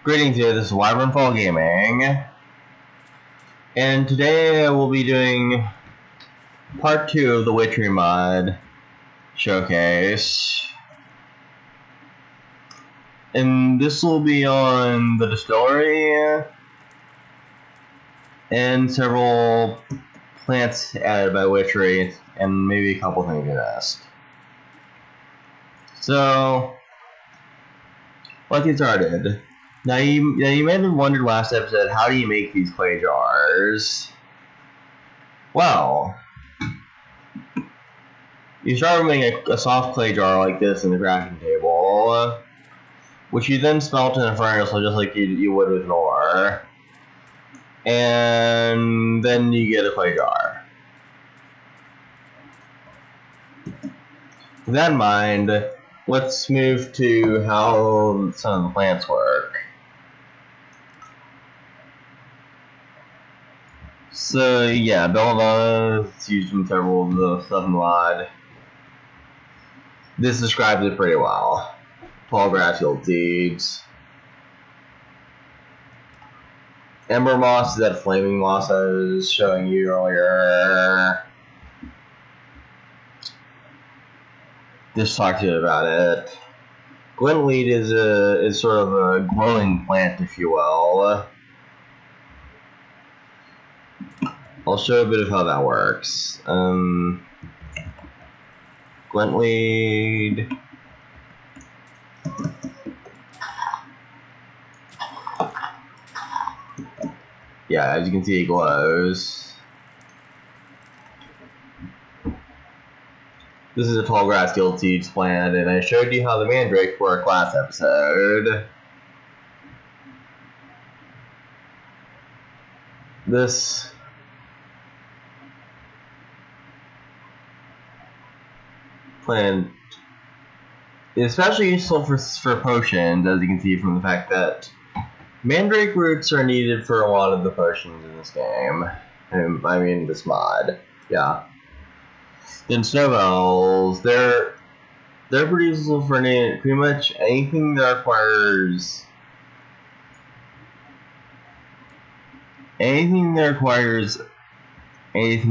Greetings here, this is wyvernfall Gaming, and today we'll be doing part 2 of the witchery mod showcase. And this will be on the distillery and several plants added by witchery and maybe a couple things in this. So, let's get started. Now you may have wondered last episode, how do you make these clay jars? Well, you start with making a soft clay jar like this in the crafting table, which you then smelt in a furnace just like you would with an ore, and then you get a clay jar. With that in mind, let's move to how some of the plants work. So yeah, belladonna is used in several of the stuff in the mod. This describes it pretty well. Tall grass yield seeds. Ember moss is that flaming moss I was showing you earlier. Just talk to you about it. Glintweed is sort of a glowing plant, if you will. I'll show a bit of how that works. Glintweed. Yeah, as you can see, it glows. This is a tall grass guild seeds plant, and I showed you how the mandrakes work last episode. This plant is especially useful for potions, as you can see from the fact that mandrake roots are needed for a lot of the potions in this game. I mean, this mod. Yeah. Then snowballs, they're pretty useful for pretty much anything that requires anything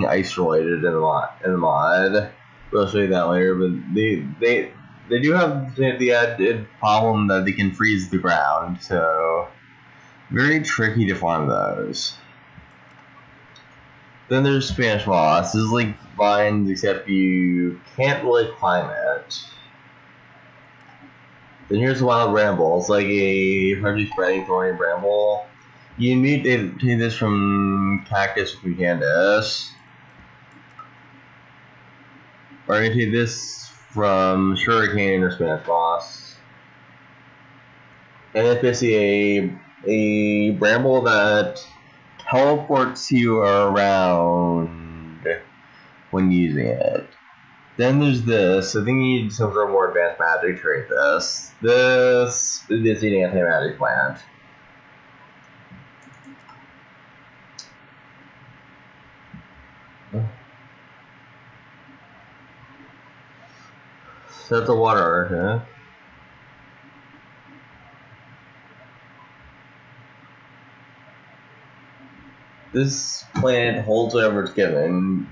ice related in the mod. We'll show you that later, but they do have the added problem that they can freeze the ground, so very tricky to farm those. Then there's Spanish moss. This is like vines, except you can't really climb it. Then here's the wild bramble. It's like a partially spreading thorny bramble. You mutate this from cactus or mucandus. Or you take this from sugarcane or Spanish moss. And it's basically a bramble that teleports you around when using it. Then there's this. I think you need some sort of more advanced magic to create this. This is an anti-magic plant. So that's a water huh? This plant holds whatever it's given.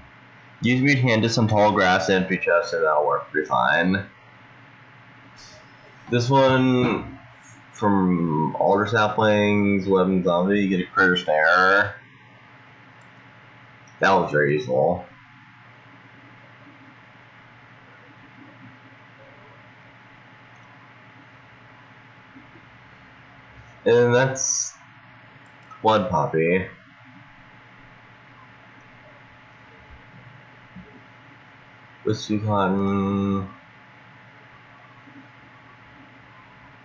Use your hand to some tall grass and empty chest, and that'll work pretty fine. This one from alder saplings, weapon zombie, you get a critter snare. That was very useful. And that's blood poppy. Whiskey cotton,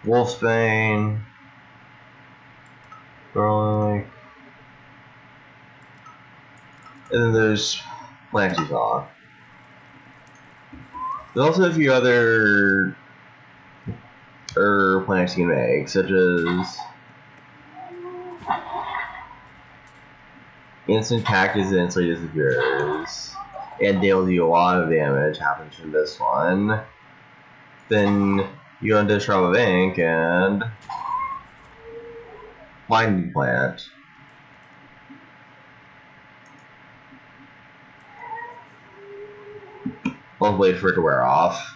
wolfsbane, garlic, and then there's planty saw. There's also a few other herb plants you can make, such as instant cactus that instantly disappears. And deals you a lot of damage, happens from this one. Then you go into a Shroud of Ink and binding plant. I'll wait for it to wear off.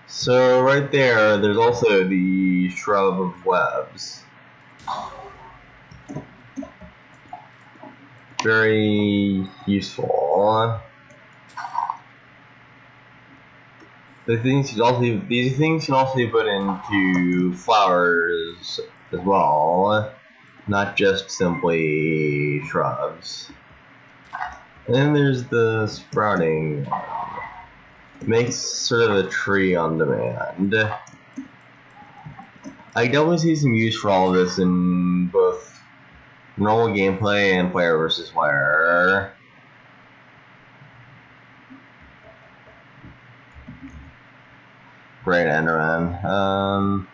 So right there's also the shrub of webs. Very useful. These things can also be put into flowers as well, not just simply shrubs. And then there's the sprouting. It makes sort of a tree on demand. I definitely see some use for all of this in both normal gameplay and player versus player. Great Enderman.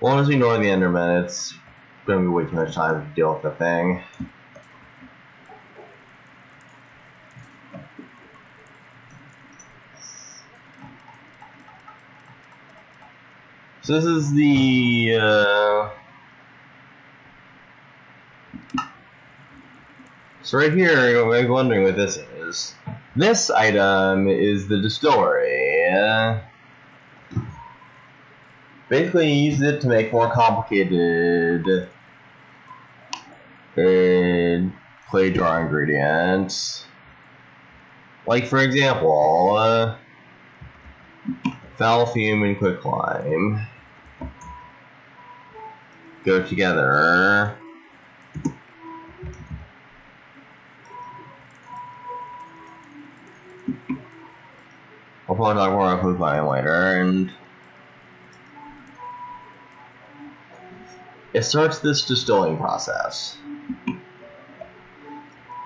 Well, as we ignore the Enderman, it's gonna be way too much time to deal with the thing. So this is the so right here, you're wondering what this is. This item is the distillery. Basically, you use it to make more complicated clay jar ingredients. Like, for example, foul fume and quicklime go together. I'll probably talk more about quicklime later, and it starts this distilling process.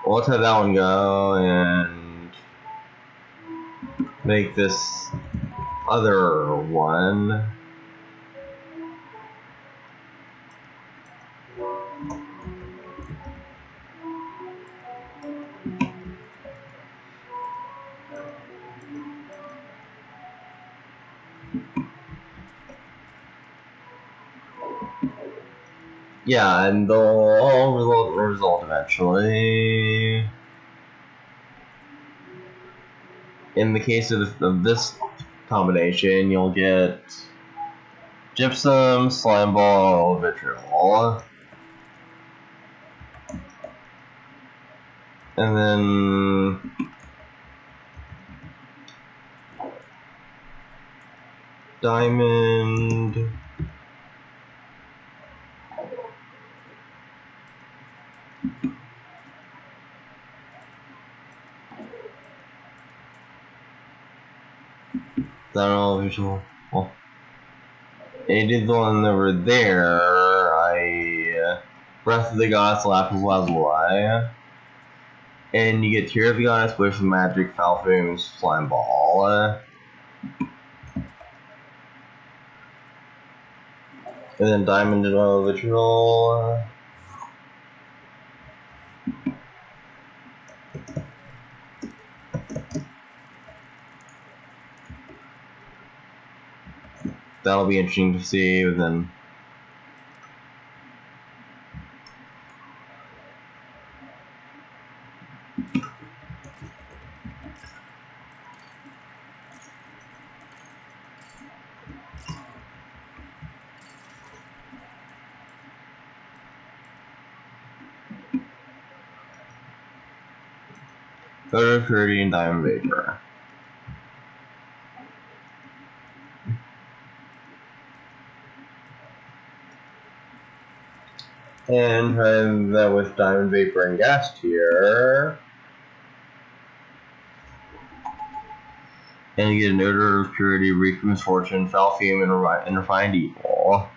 Well, let's have that one go and make this other one. Yeah, and they'll all result eventually. In the case of this combination, you'll get gypsum, slime ball, vitriol. And then diamond. Visual. Well, I did the one over there. Breath of the Goddess, Lapis Lazuli. And you get Tear of the Goddess, Wish of Magic, Foul Fume, Slime Ball. And then Diamond and Oil Vitriol. That'll be interesting to see, but then Photo Purity and Diamond Vapor. And try that with Diamond Vapor and Gas Tier. And you get an Odor of Purity, Reek Misfortune, Foul Fume, and Refined Evil.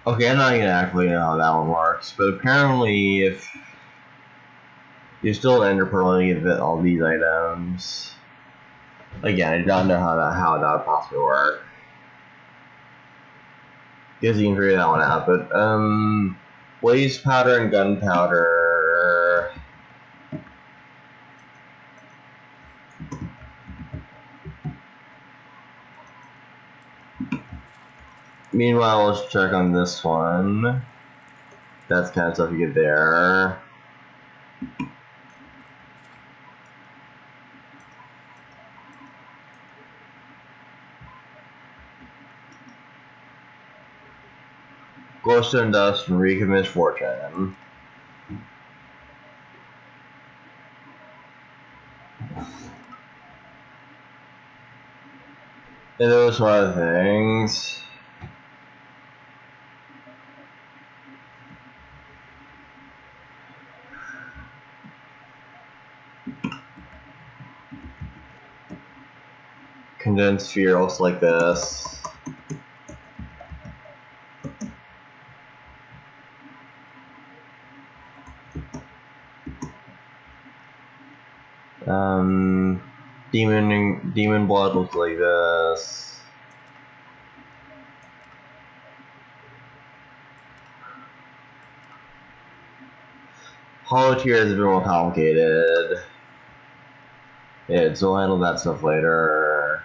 Okay, I'm not exactly know how that one works, but apparently if you're still ender pearling, you get all these items. Again, I don't know how that would possibly work. Guess you can figure that one out, but blaze powder and gunpowder. Meanwhile, let's check on this one. That's kind of stuff you get there. Glowstone dust and Reek of Misfortune. And those are other things. Condensed sphere looks like this. Demon blood looks like this. Hollow tier is a bit more complicated. Yeah, so we'll handle that stuff later.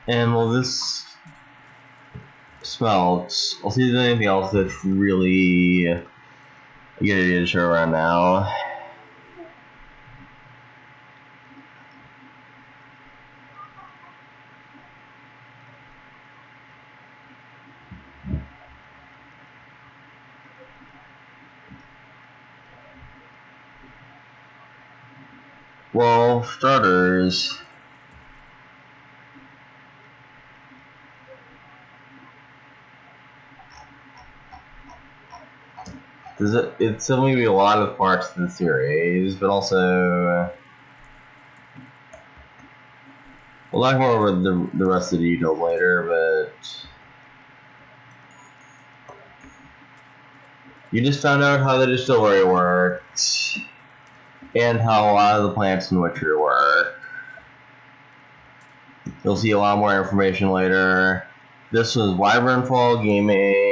And while this smelts, I'll see if there's anything else that's really a good idea to show around now. Well, starters. It's definitely be a lot of parts to the series, but also we'll talk more about the rest of the details later. But you just found out how the distillery worked and how a lot of the plants in witchery work. You'll see a lot more information later. This was wyvernfall Gaming.